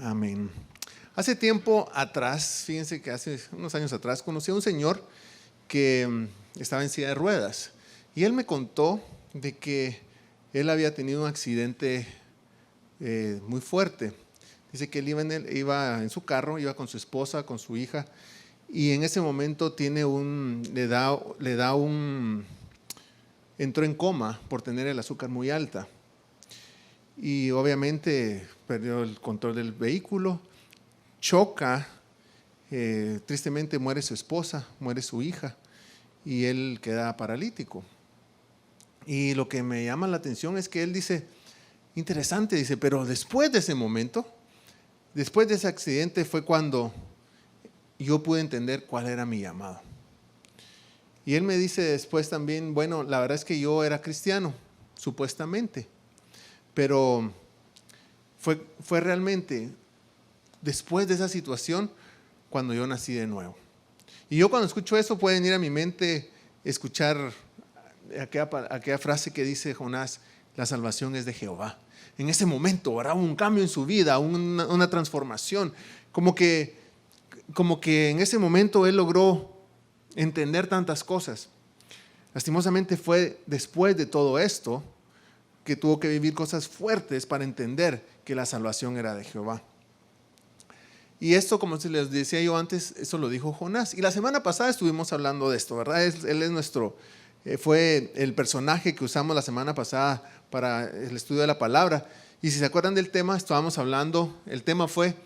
Amén. Hace tiempo atrás, fíjense que hace unos años atrás, conocí a un señor que estaba en silla de ruedas. Y él me contó de que él había tenido un accidente muy fuerte. Dice que él iba en su carro, iba con su esposa, con su hija, y en ese momento entró en coma por tener el azúcar muy alta. Y obviamente perdió el control del vehículo, choca, tristemente muere su esposa, muere su hija, y él queda paralítico. Y lo que me llama la atención es que él dice, interesante, dice, pero después de ese momento, después de ese accidente fue cuando yo pude entender cuál era mi llamado. Y él me dice después también, bueno, la verdad es que yo era cristiano, supuestamente, pero fue realmente después de esa situación cuando yo nací de nuevo. Y yo cuando escucho eso pueden ir a mi mente escuchar aquella frase que dice Jonás, la salvación es de Jehová. En ese momento hubo un cambio en su vida, una transformación, como que en ese momento él logró entender tantas cosas. Lastimosamente fue después de todo esto que tuvo que vivir cosas fuertes para entender que la salvación era de Jehová. Y esto, como se les decía yo antes, eso lo dijo Jonás. Y la semana pasada estuvimos hablando de esto, ¿verdad? Él es fue el personaje que usamos la semana pasada para el estudio de la palabra. Y si se acuerdan del tema, estábamos hablando, el tema fue,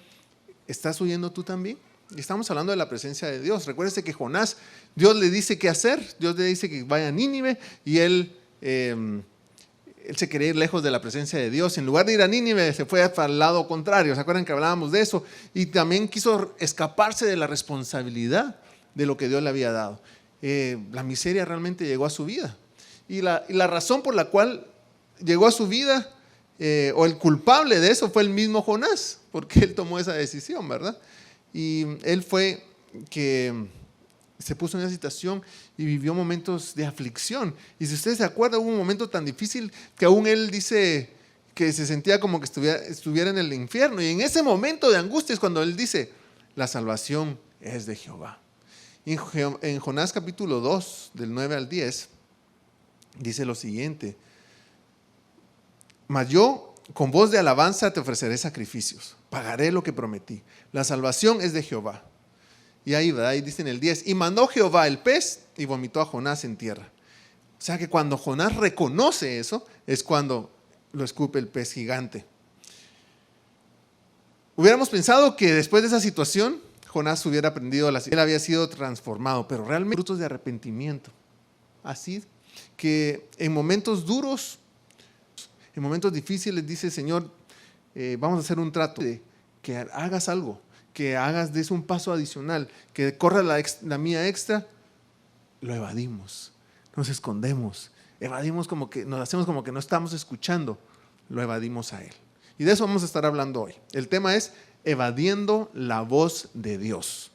¿estás huyendo tú también? Y estamos hablando de la presencia de Dios. Recuérdese que Jonás, Dios le dice qué hacer, Dios le dice que vaya a Nínive y él se quería ir lejos de la presencia de Dios. En lugar de ir a Nínive, se fue para el lado contrario. ¿Se acuerdan que hablábamos de eso? Y también quiso escaparse de la responsabilidad de lo que Dios le había dado. La miseria realmente llegó a su vida. Y la razón por la cual llegó a su vida, o el culpable de eso, fue el mismo Jonás, porque él tomó esa decisión, ¿verdad? Y él fue que se puso en esa situación y vivió momentos de aflicción. Y si ustedes se acuerdan, hubo un momento tan difícil que aún él dice que se sentía como que estuviera en el infierno. Y en ese momento de angustia es cuando él dice, la salvación es de Jehová. Y en Jonás capítulo 2, del 9 al 10, dice lo siguiente, mas yo con voz de alabanza te ofreceré sacrificios, pagaré lo que prometí. La salvación es de Jehová. Y ahí dice en el 10, y mandó Jehová el pez y vomitó a Jonás en tierra. O sea que cuando Jonás reconoce eso, es cuando lo escupe el pez gigante. Hubiéramos pensado que después de esa situación, Jonás hubiera aprendido, él había sido transformado, pero realmente frutos de arrepentimiento. Así que en momentos duros, en momentos difíciles, dice Señor, vamos a hacer un trato de que hagas algo, que des un paso adicional, que corra la mía extra. Lo evadimos, nos escondemos, evadimos nos hacemos como que no estamos escuchando, lo evadimos a Él. Y de eso vamos a estar hablando hoy. El tema es evadiendo la voz de Dios.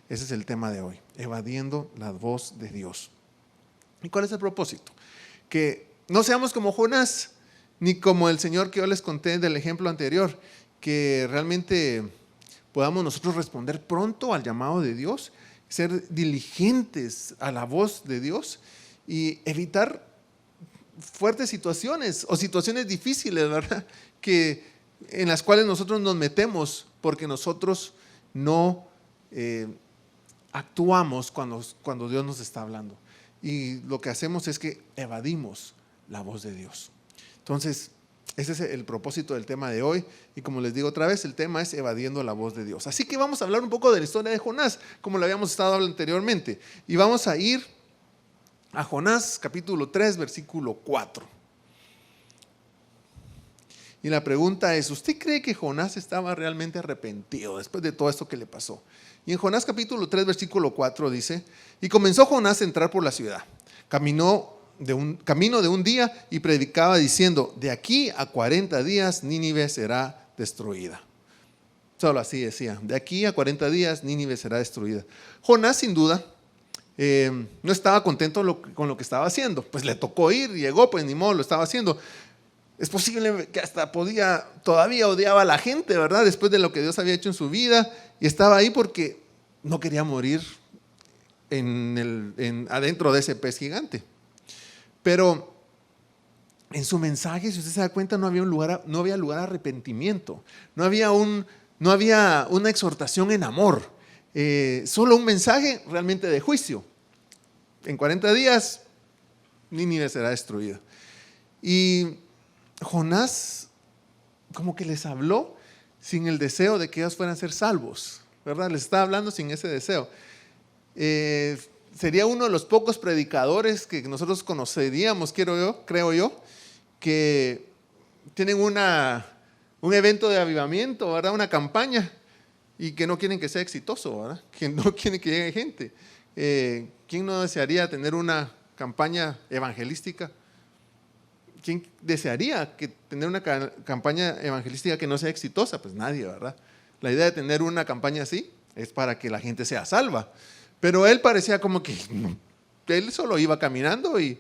Ese es el tema de hoy, evadiendo la voz de Dios. ¿Y cuál es el propósito? Que no seamos como Jonás, ni como el Señor que yo les conté del ejemplo anterior, que realmente podamos nosotros responder pronto al llamado de Dios, ser diligentes a la voz de Dios y evitar fuertes situaciones o situaciones difíciles, ¿verdad? En las cuales nosotros nos metemos porque nosotros no actuamos cuando Dios nos está hablando. Y lo que hacemos es que evadimos la voz de Dios. Entonces, ese es el propósito del tema de hoy. Y como les digo otra vez, el tema es evadiendo la voz de Dios. Así que vamos a hablar un poco de la historia de Jonás, como lo habíamos estado hablando anteriormente. Y vamos a ir a Jonás capítulo 3, versículo 4. Y la pregunta es, ¿usted cree que Jonás estaba realmente arrepentido después de todo esto que le pasó? Y en Jonás capítulo 3, versículo 4 dice, y comenzó Jonás a entrar por la ciudad. Camino de un día y predicaba diciendo, de aquí a 40 días Nínive será destruida. Solo así decía, de aquí a 40 días Nínive será destruida. Jonás sin duda no estaba contento con lo que estaba haciendo, pues le tocó ir, llegó, pues ni modo, lo estaba haciendo. Es posible que hasta todavía odiaba a la gente, ¿verdad? Después de lo que Dios había hecho en su vida, y estaba ahí porque no quería morir adentro de ese pez gigante. Pero en su mensaje, si usted se da cuenta, no había lugar a arrepentimiento, no había una exhortación en amor, solo un mensaje realmente de juicio. En 40 días Nínive será destruida. Y Jonás como que les habló sin el deseo de que ellos fueran a ser salvos, ¿verdad? Les estaba hablando sin ese deseo. Sería uno de los pocos predicadores que nosotros conoceríamos, creo yo, que tienen un evento de avivamiento, ¿verdad? Una campaña, y que no quieren que sea exitoso, ¿verdad? Que no quieren que llegue gente. ¿Quién no desearía tener una campaña evangelística? ¿Quién desearía tener una campaña evangelística que no sea exitosa? Pues nadie, ¿verdad? La idea de tener una campaña así es para que la gente sea salva. Pero él parecía como que él solo iba caminando y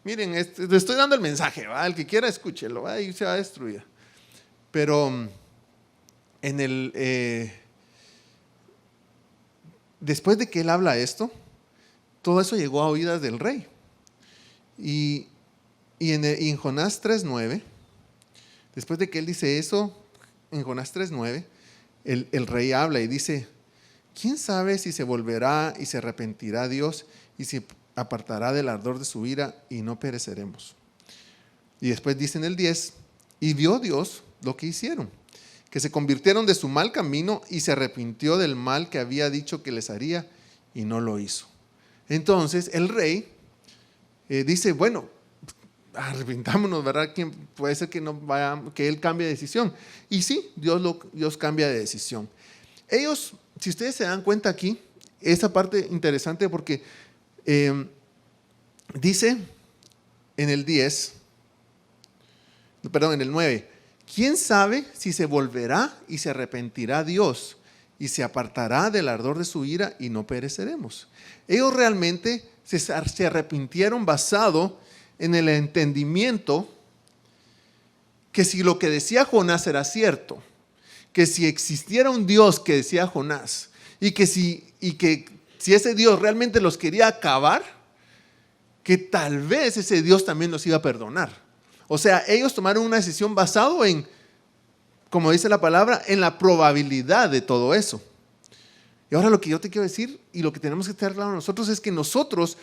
miren, le estoy dando el mensaje, ¿va? El que quiera escúchelo, ¿va? Y se va a destruir. Pero después de que él habla esto, todo eso llegó a oídas del rey. Y en Jonás 3:9, después de que él dice eso, en Jonás 3:9, el rey habla y dice: ¿quién sabe si se volverá y se arrepentirá Dios y se apartará del ardor de su ira y no pereceremos? Y después dice en el 10: y vio Dios lo que hicieron, que se convirtieron de su mal camino y se arrepintió del mal que había dicho que les haría y no lo hizo. Entonces el rey dice: bueno, arrepintámonos, ¿verdad? Puede ser que él cambie de decisión. Y sí, Dios cambia de decisión. Ellos, si ustedes se dan cuenta aquí, esa parte interesante porque dice en el 9, ¿quién sabe si se volverá y se arrepentirá Dios y se apartará del ardor de su ira y no pereceremos? Ellos realmente se arrepintieron basado en el entendimiento que si lo que decía Jonás era cierto, que si existiera un Dios que decía Jonás y que si ese Dios realmente los quería acabar, que tal vez ese Dios también los iba a perdonar. O sea, ellos tomaron una decisión basado en, como dice la palabra, en la probabilidad de todo eso. Y ahora lo que yo te quiero decir y lo que tenemos que estar claro nosotros es que nosotros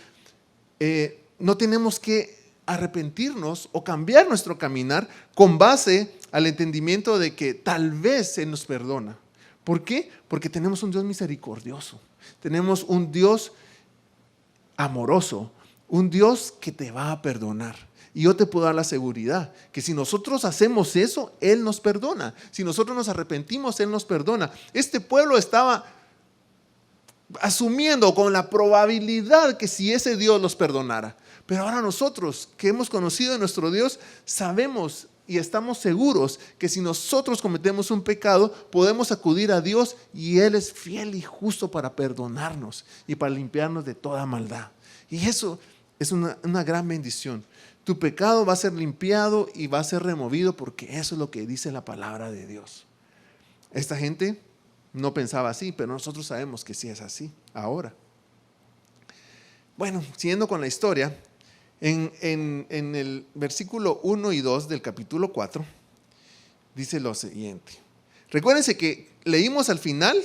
no tenemos que arrepentirnos o cambiar nuestro caminar con base al entendimiento de que tal vez se nos perdona. ¿Por qué? Porque tenemos un Dios misericordioso, tenemos un Dios amoroso, un Dios que te va a perdonar. Y yo te puedo dar la seguridad que si nosotros hacemos eso, Él nos perdona. Si nosotros nos arrepentimos, Él nos perdona. Este pueblo estaba asumiendo con la probabilidad que si ese Dios los perdonara. Pero ahora nosotros que hemos conocido a nuestro Dios, sabemos y estamos seguros que si nosotros cometemos un pecado, podemos acudir a Dios y Él es fiel y justo para perdonarnos y para limpiarnos de toda maldad. Y eso es una gran bendición. Tu pecado va a ser limpiado y va a ser removido porque eso es lo que dice la palabra de Dios. Esta gente no pensaba así, pero nosotros sabemos que sí es así ahora. Bueno, siguiendo con la historia, en el versículo 1 y 2 del capítulo 4, dice lo siguiente. Recuérdense que leímos al final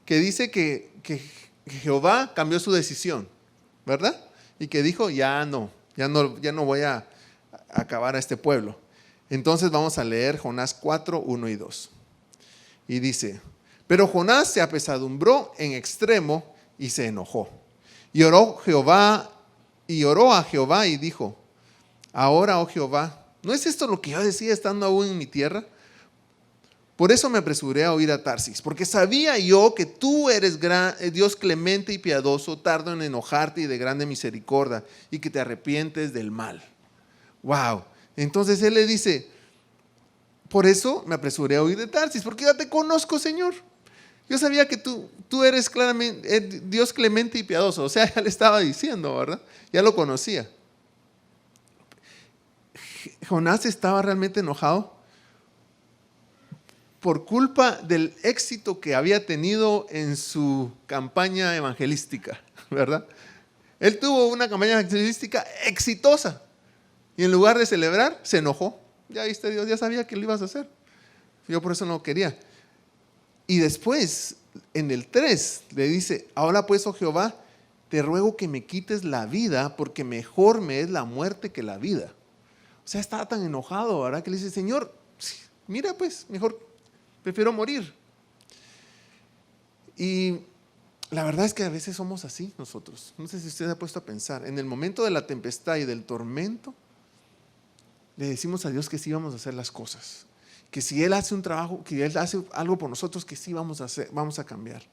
que dice que Jehová cambió su decisión, ¿verdad? Y que dijo, ya no voy a acabar a este pueblo. Entonces vamos a leer Jonás 4, 1 y 2. Y dice: pero Jonás se apesadumbró en extremo y se enojó. Y oró a Jehová y dijo: ahora, oh Jehová, ¿no es esto lo que yo decía estando aún en mi tierra? Por eso me apresuré a huir a Tarsis, porque sabía yo que tú eres Dios clemente y piadoso, tardo en enojarte y de grande misericordia, y que te arrepientes del mal. Wow. Entonces él le dice: por eso me apresuré a huir de Tarsis, porque ya te conozco, Señor. Yo sabía que tú eres claramente Dios clemente y piadoso. O sea, ya le estaba diciendo, ¿verdad? Ya lo conocía. Jonás estaba realmente enojado por culpa del éxito que había tenido en su campaña evangelística, ¿verdad? Él tuvo una campaña evangelística exitosa y en lugar de celebrar, se enojó. Ya viste, Dios ya sabía que lo ibas a hacer. Yo por eso no quería. Y después, en el 3, le dice: ahora pues, oh Jehová, te ruego que me quites la vida, porque mejor me es la muerte que la vida. O sea, estaba tan enojado, ¿verdad? Que le dice: Señor, mira pues, mejor prefiero morir. Y la verdad es que a veces somos así nosotros. No sé si usted se ha puesto a pensar. En el momento de la tempestad y del tormento, le decimos a Dios que sí vamos a hacer las cosas. Que si Él hace un trabajo, que Él hace algo por nosotros, que sí vamos a hacer, vamos a cambiar.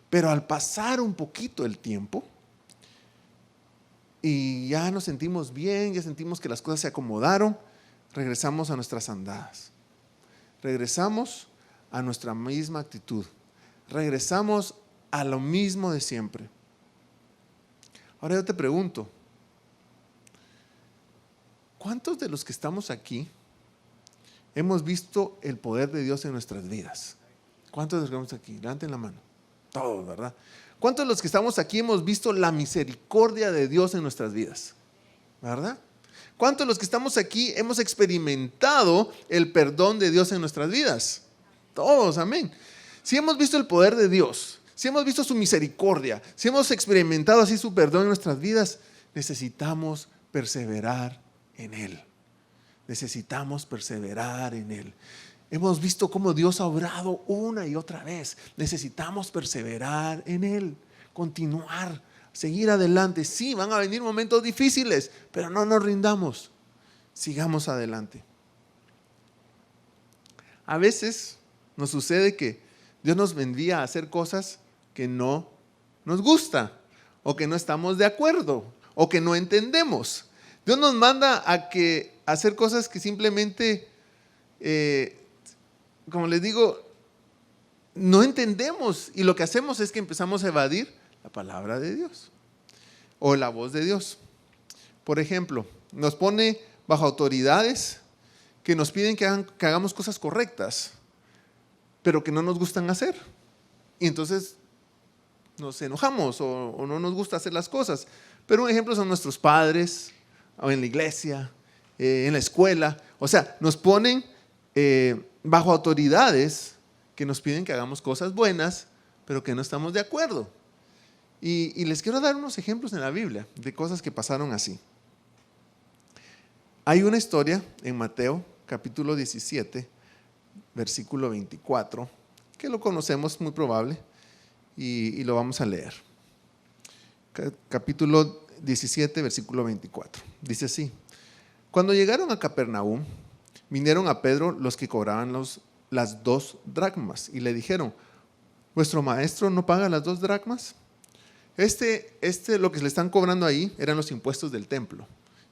Pero al pasar un poquito el tiempo y ya nos sentimos bien, ya sentimos que las cosas se acomodaron, regresamos a nuestras andadas. Regresamos a nuestra misma actitud. Regresamos a lo mismo de siempre. Ahora yo te pregunto, ¿cuántos de los que estamos aquí hemos visto el poder de Dios en nuestras vidas? ¿Cuántos de los que estamos aquí? Levanten la mano. Todos, ¿verdad? ¿Cuántos de los que estamos aquí hemos visto la misericordia de Dios en nuestras vidas? ¿Verdad? ¿Cuántos de los que estamos aquí hemos experimentado el perdón de Dios en nuestras vidas? Todos, amén. Si hemos visto el poder de Dios, si hemos visto su misericordia, si hemos experimentado así su perdón en nuestras vidas, necesitamos perseverar en Él. Necesitamos perseverar en Él. Hemos visto cómo Dios ha obrado una y otra vez. Necesitamos perseverar en Él, continuar, seguir adelante. Sí, van a venir momentos difíciles, pero no nos rindamos. Sigamos adelante. A veces nos sucede que Dios nos envía a hacer cosas que no nos gusta, o que no estamos de acuerdo, o que no entendemos. Dios nos manda a hacer cosas que simplemente, como les digo, no entendemos, y lo que hacemos es que empezamos a evadir la palabra de Dios o la voz de Dios. Por ejemplo, nos pone bajo autoridades que nos piden que hagamos cosas correctas, pero que no nos gustan hacer. Y entonces nos enojamos o no nos gusta hacer las cosas. Pero un ejemplo son nuestros padres, o en la iglesia, en la escuela. O sea, nos ponen bajo autoridades que nos piden que hagamos cosas buenas, pero que no estamos de acuerdo. Y les quiero dar unos ejemplos en la Biblia de cosas que pasaron así. Hay una historia en Mateo, capítulo 17, versículo 24, que lo conocemos, muy probable, y lo vamos a leer. Capítulo 17, versículo 24. Dice así: cuando llegaron a Capernaum, vinieron a Pedro los que cobraban las 2 dracmas y le dijeron: ¿vuestro maestro no paga las 2 dracmas? Lo que le están cobrando ahí eran los impuestos del templo.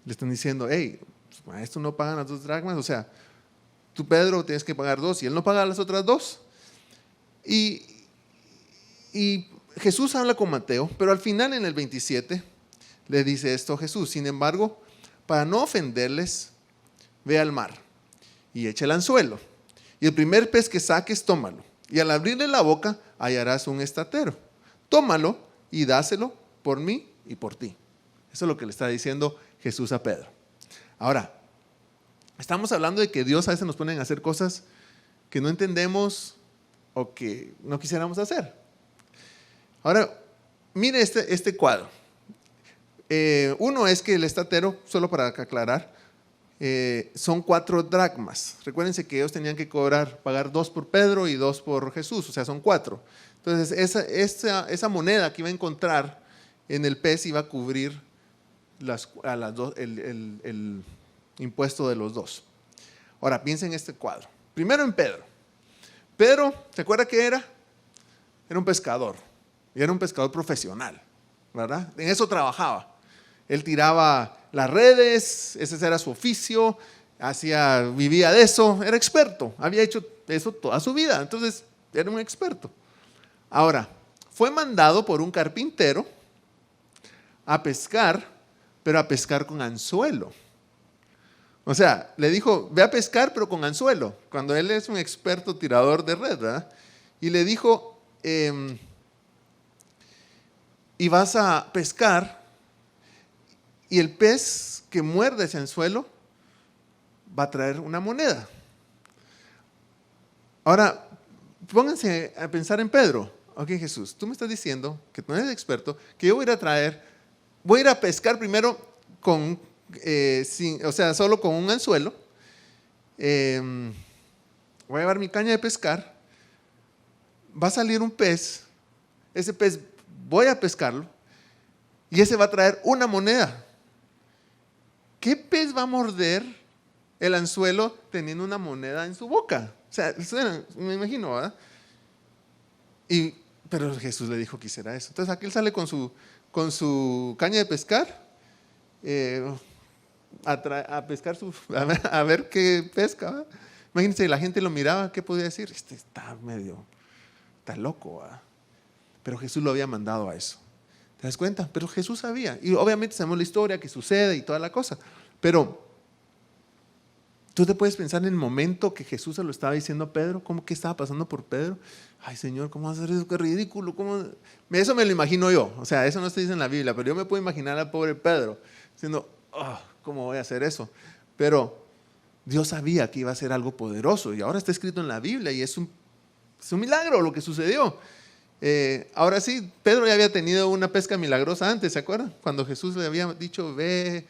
Le están diciendo: hey, maestro no paga las 2 dracmas, o sea, tú, Pedro, tienes que pagar 2 y él no paga las otras 2. Y Jesús habla con Mateo, pero al final, en el 27, le dice esto Jesús: sin embargo, para no ofenderles, ve al mar y echa el anzuelo, y el primer pez que saques, tómalo, y al abrirle la boca hallarás un estatero. Tómalo y dáselo por mí y por ti. Eso es lo que le está diciendo Jesús a Pedro. Ahora, estamos hablando de que Dios a veces nos pone a hacer cosas que no entendemos o que no quisiéramos hacer. Ahora, mire este cuadro. Uno es que el estatero, solo para aclarar, son 4 dracmas. Recuérdense que ellos tenían que pagar 2 por Pedro y 2 por Jesús, o sea, son 4. Entonces, esa moneda que iba a encontrar en el pez iba a cubrir el impuesto de los 2. Ahora, piensen en este cuadro. Primero en Pedro. Pedro, ¿se acuerda qué era? Era un pescador. Y era un pescador profesional, ¿verdad? En eso trabajaba. Él tiraba las redes, ese era su oficio, vivía de eso, era experto, había hecho eso toda su vida, entonces era un experto. Ahora, fue mandado por un carpintero a pescar, pero a pescar con anzuelo. O sea, le dijo, ve a pescar pero con anzuelo, cuando él es un experto tirador de red, ¿verdad? Y le dijo, y vas a pescar y el pez que muerde ese anzuelo va a traer una moneda. Ahora, pónganse a pensar en Pedro. Ok, Jesús, tú me estás diciendo que tú eres experto, que yo voy a ir a pescar primero con, solo con un anzuelo. Voy a llevar mi caña de pescar. Va a salir un pez. Ese pez voy a pescarlo y ese va a traer una moneda. ¿Qué pez va a morder el anzuelo teniendo una moneda en su boca? O sea, me imagino, ¿verdad? Pero Jesús le dijo que hiciera eso. Entonces aquí él sale con su caña de pescar, a pescar, a ver qué pesca, ¿verdad? Imagínense, la gente lo miraba, ¿qué podía decir? Está loco, ¿verdad? Pero Jesús lo había mandado a eso. ¿Te das cuenta? Pero Jesús sabía. Y obviamente sabemos la historia que sucede y toda la cosa. Pero tú te puedes pensar en el momento que Jesús se lo estaba diciendo a Pedro, ¿qué estaba pasando por Pedro? Ay, Señor, ¿cómo vas a hacer eso? Qué ridículo. Eso me lo imagino yo. O sea, eso no se dice en la Biblia, pero yo me puedo imaginar al pobre Pedro diciendo, ¿cómo voy a hacer eso? Pero Dios sabía que iba a ser algo poderoso y ahora está escrito en la Biblia y es un milagro lo que sucedió. Ahora sí, Pedro ya había tenido una pesca milagrosa antes, ¿se acuerdan? Cuando Jesús le había dicho, ve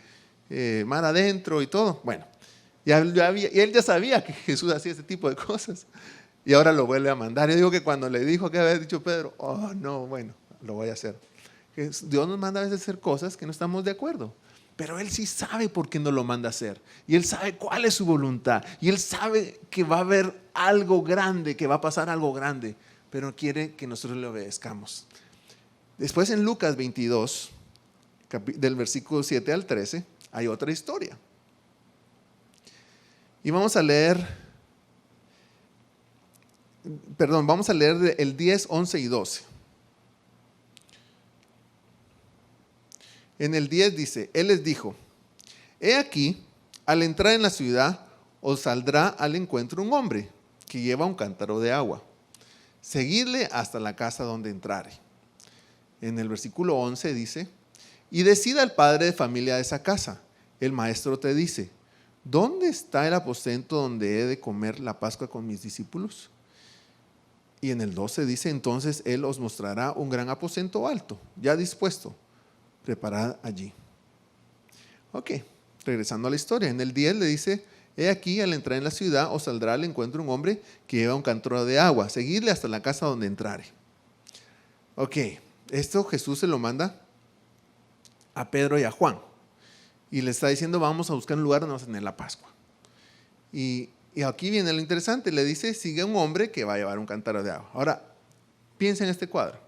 mar adentro y todo. Bueno, y él ya sabía que Jesús hacía ese tipo de cosas y ahora lo vuelve a mandar. Yo digo que cuando le dijo que había dicho Pedro, no, bueno, lo voy a hacer. Dios nos manda a veces a hacer cosas que no estamos de acuerdo, pero Él sí sabe por qué nos lo manda a hacer y Él sabe cuál es su voluntad y Él sabe que va a haber algo grande, que va a pasar algo grande, pero quiere que nosotros le obedezcamos. Después en Lucas 22, del versículo 7 al 13, hay otra historia. Y vamos a leer el 10, 11 y 12. En el 10 dice, Él les dijo, he aquí, al entrar en la ciudad, os saldrá al encuentro un hombre que lleva un cántaro de agua. Seguidle hasta la casa donde entrare. En el versículo 11 dice, y decida el padre de familia de esa casa. El maestro te dice, ¿dónde está el aposento donde he de comer la Pascua con mis discípulos? Y en el 12 dice, entonces Él os mostrará un gran aposento alto, ya dispuesto. Preparad allí. Ok, regresando a la historia. En el 10 le dice, he aquí, al entrar en la ciudad, os saldrá al encuentro un hombre que lleva un cántaro de agua. Seguidle hasta la casa donde entrare. Ok, esto Jesús se lo manda a Pedro y a Juan. Y le está diciendo, vamos a buscar un lugar donde vamos a tener la Pascua. Y aquí viene lo interesante. Le dice, sigue un hombre que va a llevar un cántaro de agua. Ahora, piensa en este cuadro.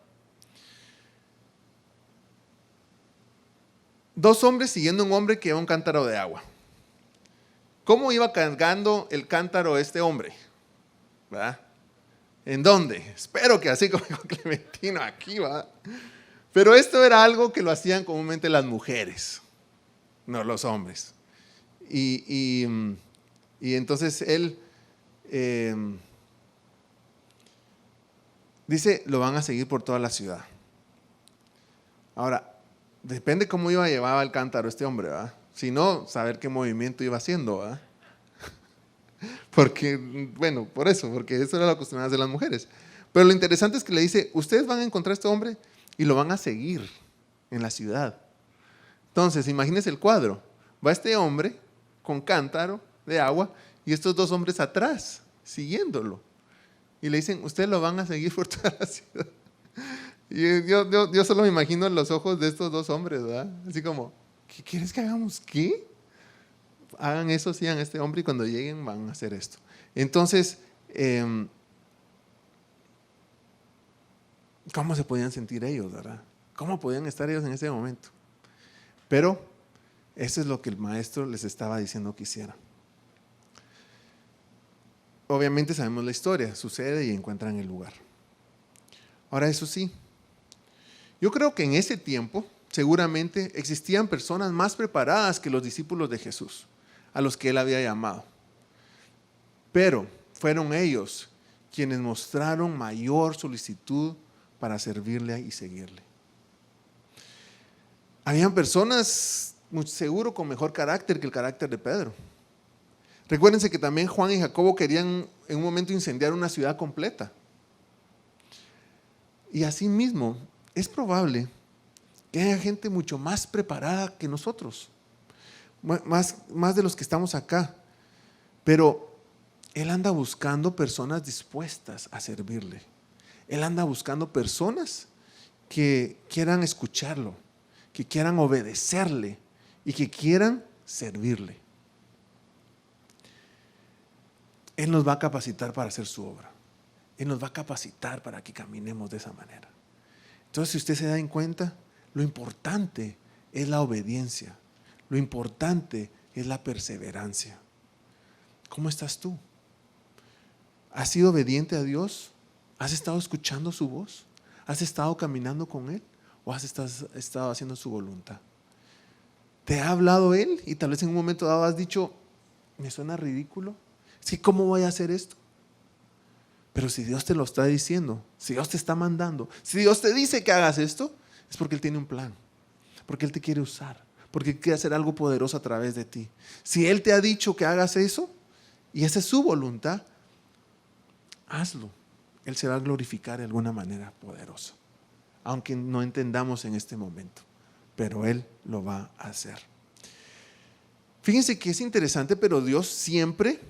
Dos hombres siguiendo un hombre que lleva un cántaro de agua. ¿Cómo iba cargando el cántaro este hombre? ¿Verdad? ¿En dónde? Espero que así como Clementino aquí, ¿verdad? Pero esto era algo que lo hacían comúnmente las mujeres, no los hombres. Y entonces él dice, lo van a seguir por toda la ciudad. Ahora, depende cómo llevaba el cántaro este hombre, ¿verdad? Si no, saber qué movimiento iba haciendo, ¿verdad? Porque eso era lo acostumbrado de las mujeres. Pero lo interesante es que le dice, ustedes van a encontrar a este hombre y lo van a seguir en la ciudad. Entonces, imagínense el cuadro. Va este hombre con cántaro de agua y estos dos hombres atrás, siguiéndolo. Y le dicen, ustedes lo van a seguir por toda la ciudad. Y yo solo me imagino los ojos de estos dos hombres, ¿verdad? Así como, ¿qué quieres que hagamos? ¿Qué? Hagan eso, sigan a este hombre y cuando lleguen van a hacer esto. Entonces, ¿cómo se podían sentir ellos, verdad? ¿Cómo podían estar ellos en ese momento? Pero eso es lo que el maestro les estaba diciendo que hicieran. Obviamente sabemos la historia, sucede y encuentran el lugar. Ahora, eso sí, yo creo que en ese tiempo seguramente existían personas más preparadas que los discípulos de Jesús. a los que Él había llamado. Pero fueron ellos quienes mostraron mayor solicitud para servirle y seguirle. Habían personas, muy seguro, con mejor carácter que el carácter de Pedro. Recuérdense que también Juan y Jacobo querían en un momento incendiar una ciudad completa. Y asimismo, es probable que haya gente mucho más preparada que nosotros, más de los que estamos acá. Pero Él anda buscando personas dispuestas a servirle. Él anda buscando personas que quieran escucharlo, que quieran obedecerle y que quieran servirle. Él nos va a capacitar para hacer su obra. Él nos va a capacitar para que caminemos de esa manera. Entonces, si usted se da en cuenta, lo importante es la obediencia. Lo importante es la perseverancia. ¿Cómo estás tú? ¿Has sido obediente a Dios? ¿Has estado escuchando su voz? ¿Has estado caminando con Él? ¿O has estado haciendo su voluntad? ¿Te ha hablado Él? Y tal vez en un momento dado has dicho, me suena ridículo. Es que ¿cómo voy a hacer esto? Pero si Dios te lo está diciendo, si Dios te está mandando, si Dios te dice que hagas esto, es porque Él tiene un plan, porque Él te quiere usar, porque Él quiere hacer algo poderoso a través de ti. Si Él te ha dicho que hagas eso, y esa es su voluntad, hazlo. Él se va a glorificar de alguna manera poderosa, aunque no entendamos en este momento, pero Él lo va a hacer. Fíjense que es interesante, pero Dios siempre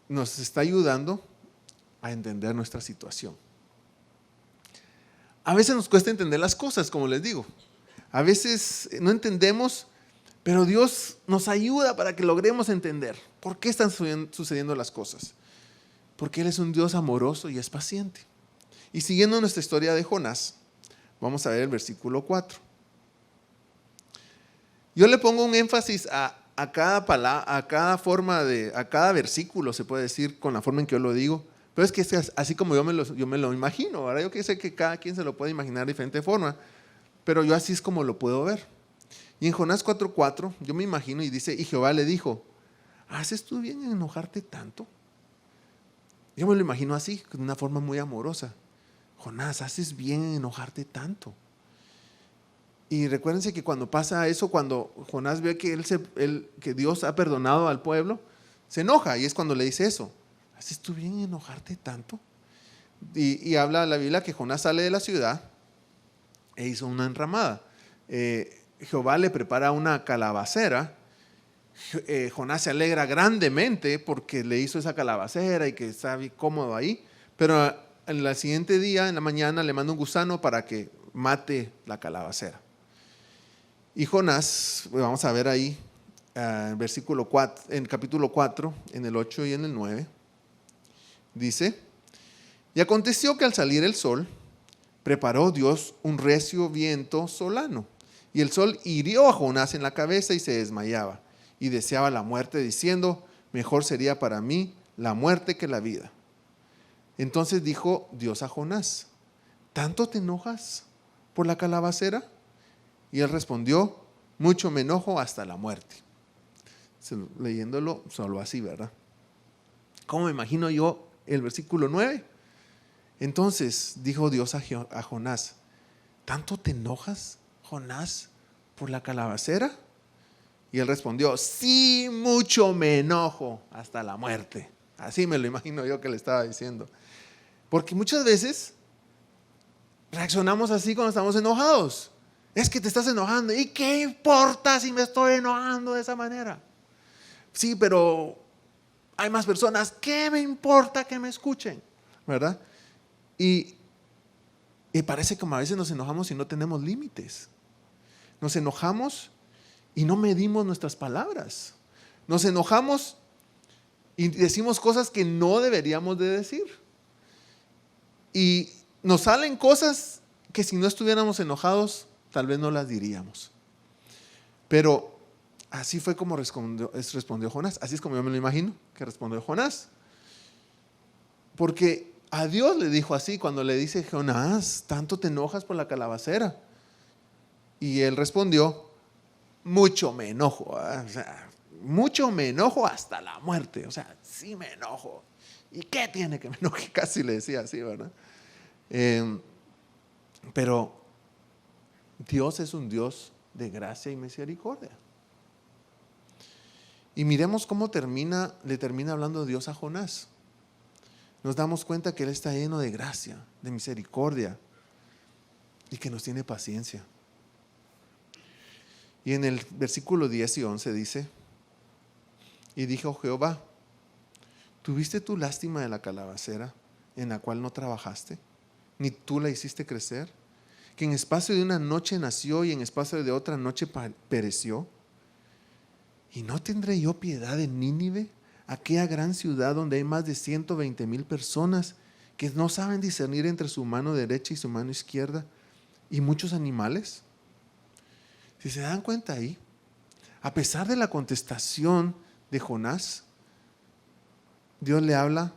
nos está ayudando a entender nuestra situación. A veces nos cuesta entender las cosas, como les digo. A veces no entendemos, pero Dios nos ayuda para que logremos entender por qué están sucediendo las cosas. Porque Él es un Dios amoroso y es paciente. Y siguiendo nuestra historia de Jonás, vamos a ver el versículo 4. Yo le pongo un énfasis a cada palabra, a cada versículo, se puede decir, con la forma en que yo lo digo. Pero es que es así como yo me lo imagino, ¿verdad? Yo sé que cada quien se lo puede imaginar de diferente forma, pero yo así es como lo puedo ver. Y en Jonás 4:4, yo me imagino y dice, y Jehová le dijo, ¿haces tú bien en enojarte tanto? Yo me lo imagino así, de una forma muy amorosa. Jonás, ¿haces bien en enojarte tanto? Y recuérdense que cuando pasa eso, cuando Jonás ve que Dios ha perdonado al pueblo, se enoja y es cuando le dice eso. ¿Haces tú bien en enojarte tanto? Y habla la Biblia que Jonás sale de la ciudad e hizo una enramada. Jehová le prepara una calabacera. Jonás se alegra grandemente porque le hizo esa calabacera y que está cómodo ahí. Pero en el siguiente día, en la mañana, le manda un gusano para que mate la calabacera. Y Jonás, vamos a ver ahí, versículo 4, en capítulo 4, en el 8 y en el 9, dice, y aconteció que al salir el sol, preparó Dios un recio viento solano, y el sol hirió a Jonás en la cabeza y se desmayaba, y deseaba la muerte, diciendo, mejor sería para mí la muerte que la vida. Entonces dijo Dios a Jonás, ¿tanto te enojas por la calabacera? Y él respondió, mucho me enojo hasta la muerte. Leyéndolo solo así, ¿verdad? ¿Cómo me imagino yo el versículo 9? Entonces dijo Dios a Jonás, ¿tanto te enojas, Jonás, por la calabacera? Y él respondió, sí, mucho me enojo hasta la muerte. Así me lo imagino yo que le estaba diciendo. Porque muchas veces reaccionamos así cuando estamos enojados. Es que te estás enojando. ¿Y qué importa si me estoy enojando de esa manera? Sí, pero hay más personas. ¿Qué me importa que me escuchen? ¿Verdad? Y parece como a veces nos enojamos y no tenemos límites. Nos enojamos y no medimos nuestras palabras. Nos enojamos y decimos cosas que no deberíamos de decir. Y nos salen cosas que si no estuviéramos enojados, tal vez no las diríamos. Pero así fue como respondió Jonás. Así es como yo me lo imagino que respondió Jonás. Porque a Dios le dijo así cuando le dice, Jonás, ¿tanto te enojas por la calabacera? Y él respondió, mucho me enojo. O sea, mucho me enojo hasta la muerte. O sea, sí me enojo. ¿Y qué tiene que me enoje? Casi le decía así, ¿verdad? Pero Dios es un Dios de gracia y misericordia. Y miremos cómo le termina hablando Dios a Jonás. Nos damos cuenta que Él está lleno de gracia, de misericordia y que nos tiene paciencia. Y en el versículo 10 y 11 dice: y dijo Jehová, ¿tuviste tú lástima de la calabacera en la cual no trabajaste, ni tú la hiciste crecer? Que en espacio de una noche nació y en espacio de otra noche pereció. ¿Y no tendré yo piedad de Nínive, aquella gran ciudad donde hay más de 120,000 personas que no saben discernir entre su mano derecha y su mano izquierda, y muchos animales? Si se dan cuenta ahí, a pesar de la contestación de Jonás, Dios le habla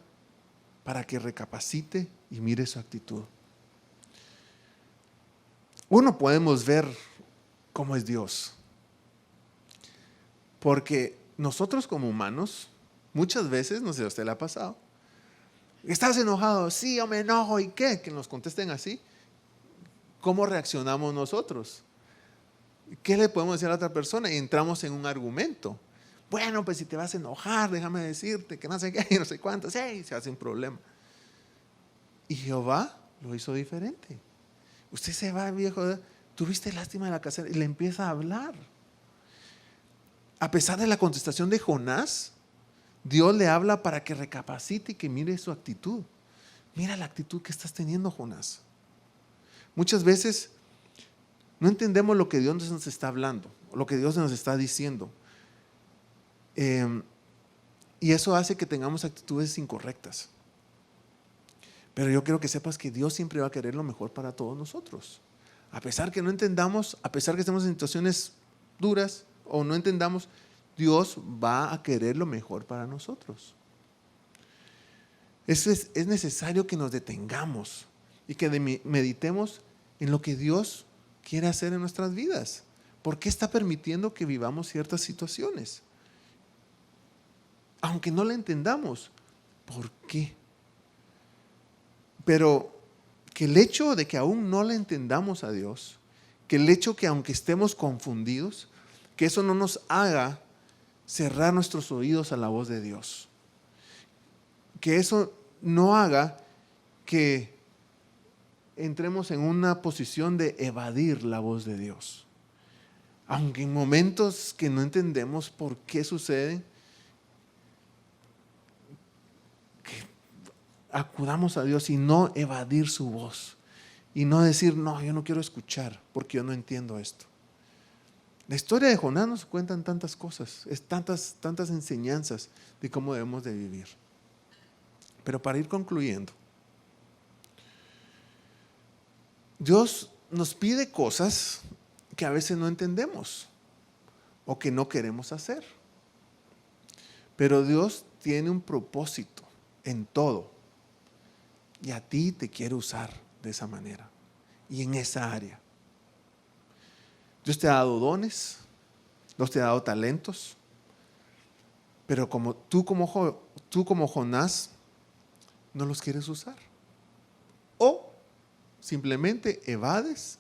para que recapacite y mire su actitud. Uno podemos ver cómo es Dios, porque nosotros como humanos, muchas veces, no sé si a usted le ha pasado, ¿estás enojado? Sí, yo me enojo. ¿Y qué? Que nos contesten así. ¿Cómo reaccionamos nosotros? ¿Qué le podemos decir a la otra persona? Y entramos en un argumento. Bueno, pues si te vas a enojar, déjame decirte que no sé qué, no sé cuánto. Sí, se hace un problema. Y Jehová lo hizo diferente. Usted se va, viejo, tuviste lástima de la casera, y le empieza a hablar. A pesar de la contestación de Jonás, Dios le habla para que recapacite y que mire su actitud. Mira la actitud que estás teniendo, Jonás. Muchas veces no entendemos lo que Dios nos está hablando, lo que Dios nos está diciendo. Y eso hace que tengamos actitudes incorrectas. Pero yo quiero que sepas que Dios siempre va a querer lo mejor para todos nosotros. A pesar que no entendamos, a pesar que estemos en situaciones duras o no entendamos, Dios va a querer lo mejor para nosotros. Es necesario que nos detengamos y que meditemos en lo que Dios quiere hacer en nuestras vidas. ¿Por qué está permitiendo que vivamos ciertas situaciones? Aunque no la entendamos, ¿por qué? Pero que el hecho de que aún no le entendamos a Dios, que el hecho que aunque estemos confundidos, que eso no nos haga cerrar nuestros oídos a la voz de Dios. Que eso no haga que entremos en una posición de evadir la voz de Dios. Aunque en momentos que no entendemos por qué suceden, que acudamos a Dios y no evadir su voz. Y no decir, no, yo no quiero escuchar porque yo no entiendo esto. La historia de Jonás nos cuentan tantas cosas, tantas enseñanzas de cómo debemos de vivir. Pero para ir concluyendo, Dios nos pide cosas que a veces no entendemos o que no queremos hacer. Pero Dios tiene un propósito en todo y a ti te quiere usar de esa manera y en esa área. Dios te ha dado dones, Dios te ha dado talentos, pero tú como Jonás no los quieres usar. O simplemente evades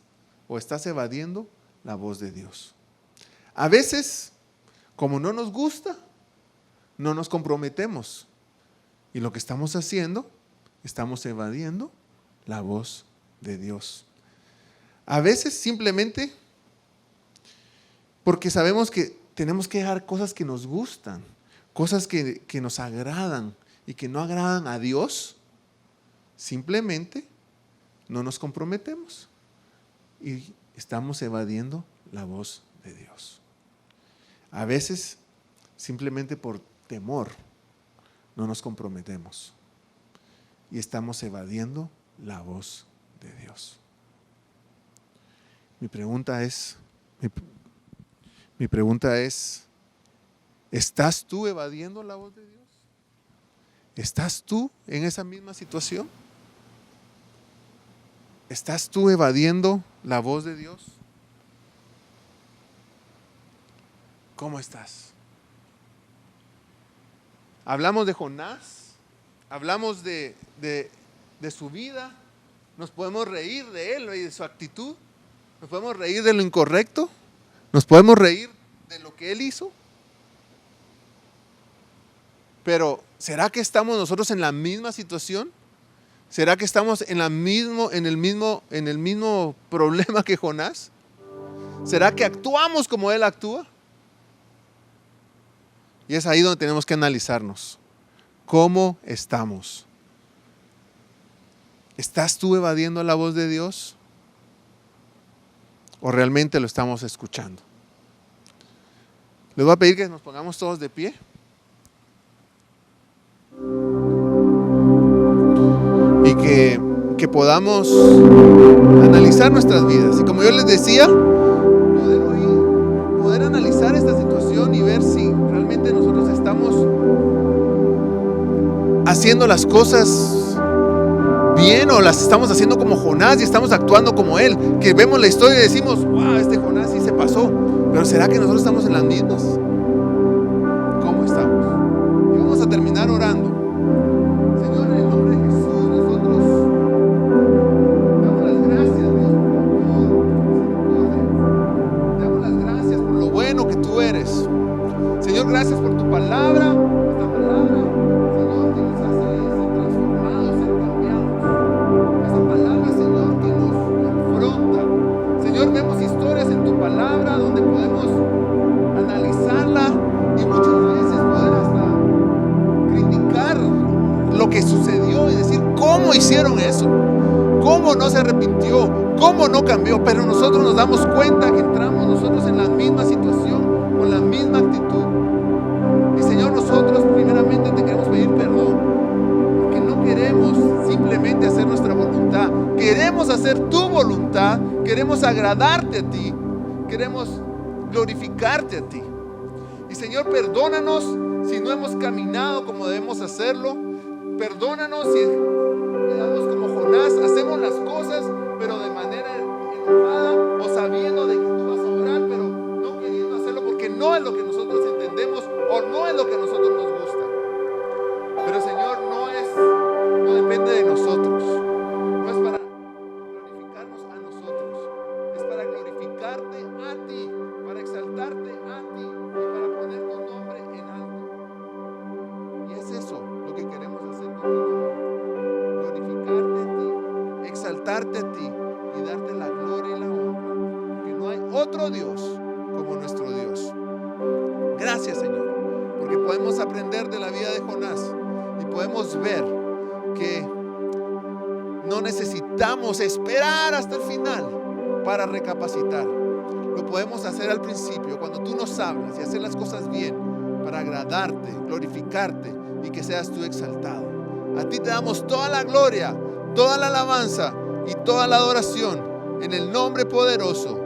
o estás evadiendo la voz de Dios. A veces, como no nos gusta, no nos comprometemos. Y lo que estamos haciendo, estamos evadiendo la voz de Dios. A veces simplemente porque sabemos que tenemos que dejar cosas que nos gustan, cosas que nos agradan y que no agradan a Dios, simplemente no nos comprometemos y estamos evadiendo la voz de Dios. A veces, simplemente por temor, no nos comprometemos y estamos evadiendo la voz de Dios. Mi pregunta es, ¿estás tú evadiendo la voz de Dios? ¿Estás tú en esa misma situación? ¿Estás tú evadiendo la voz de Dios? ¿Cómo estás? Hablamos de Jonás, hablamos de su vida, nos podemos reír de él y de su actitud, nos podemos reír de lo incorrecto, nos podemos reír de lo que él hizo. Pero ¿será que estamos nosotros en la misma situación? ¿Será que estamos en el mismo problema que Jonás? ¿Será que actuamos como él actúa? Y es ahí donde tenemos que analizarnos. ¿Cómo estamos? ¿Estás tú evadiendo la voz de Dios? ¿O realmente lo estamos escuchando? Les voy a pedir que nos pongamos todos de pie. Y que podamos analizar nuestras vidas. Y como yo les decía, poder analizar esta situación y ver si realmente nosotros estamos haciendo las cosas bien o las estamos haciendo como Jonás y estamos actuando como él. Que vemos la historia y decimos, wow, este Jonás sí se pasó. Pero ¿será que nosotros estamos en las mismas? ¿Cómo estamos? Y vamos a terminar orando. Señor, en el nombre de Jesús, nosotros damos las gracias, Dios, por damos las gracias por lo bueno que tú eres. Señor, gracias por tu palabra, esta palabra, Señor, que nos hace ser transformados, ser cambiados. Esta palabra, Señor, que nos confronta. Señor, vemos historias en tu palabra donde podemos analizarla y muchas veces poder hasta criticar lo que sucedió y decir cómo hicieron eso, cómo no se arrepintió, cómo no cambió. Pero nosotros nos damos cuenta que entramos nosotros en la misma situación, con la misma actitud. Y Señor, nosotros primeramente te queremos pedir perdón, porque no queremos simplemente hacer nuestra voluntad, queremos hacer tu voluntad, queremos agradarte a ti, queremos glorificarte a ti. Y Señor, perdónanos si no hemos caminado como debemos hacerlo. Perdónanos si quedamos como Jonás, hacemos las cosas pero de manera enojada o sabiendo de que tú vas a orar, pero no queriendo hacerlo porque no es lo que nosotros entendemos o no es lo que a nosotros nos gusta. Pero Señor, no depende de nosotros, no es para glorificarnos a nosotros, es para glorificarte a ti, para exaltarte a ti y para poner tu nombre en alto. Y es eso lo que queremos hacer contigo, glorificarte a ti, exaltarte a ti y darte la gloria y la honra, porque no hay otro Dios como nuestro Dios. Gracias, Señor, porque podemos aprender de la vida de Jonás y podemos ver que no necesitamos esperar hasta el final para recapacitar. Lo podemos hacer al principio, cuando tú nos hablas y hacer las cosas bien para agradarte, glorificarte y que seas tú exaltado. A ti te damos toda la gloria, toda la alabanza y toda la adoración en el nombre poderoso